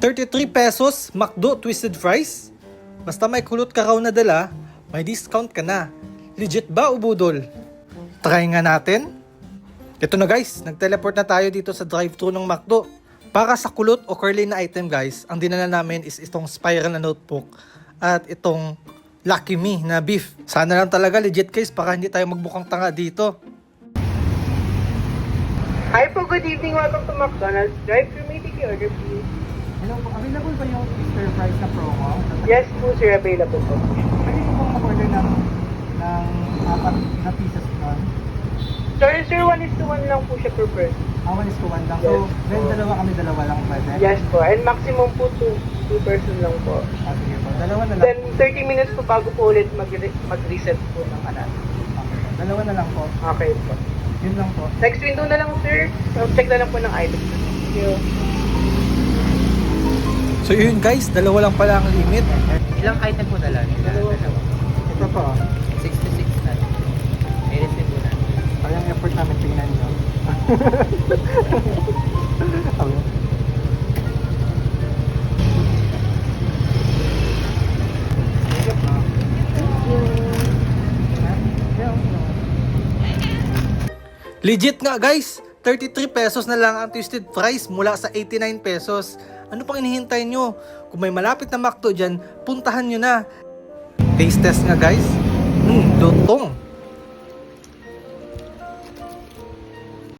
33 pesos, McDo Twisted Fries? Basta may kulot ka raw na dala, may discount ka na. Legit ba o budol? Try nga natin. Ito na guys, nag-teleport na tayo dito sa drive-thru ng McDo. Para sa kulot o curly na item guys, ang dinala namin is itong spiral na notebook at itong Lucky Me na beef. Sana lang talaga legit guys para hindi tayo magbukang tanga dito. Hi po, good evening. Welcome to McDonald's. Drive-thru, may take your order please. Hello po, available ba yung stir fries na promo? Yes po sir, available po. Pwede ko bang mag-order ng apat na pieces doon? Sir, 1:1 lang po siya per person. 1:1 lang. So, then dalawa lang pwede? Yes po, and maximum po 2 person lang po. Sige po, dalawa na lang. Then 30 minutes po bago po ulit mag-reset po ng anak. Okay, dalawa na lang po. Okay po. Yun lang po. Next window na lang sir. Check na lang po ng items. Thank you. So yun guys, dalawa lang pala ang limit. Ilang item po dala nila? Dalawa. Ito po. 66 na. May receipt po na. Parang effort namin tingnan nyo. Okay. Legit nga guys, 33 pesos na lang ang twisted fries mula sa 89 pesos. Ano pang hinihintay nyo? Kung may malapit na McDo dyan, puntahan nyo na. Taste test nga guys. Lutong.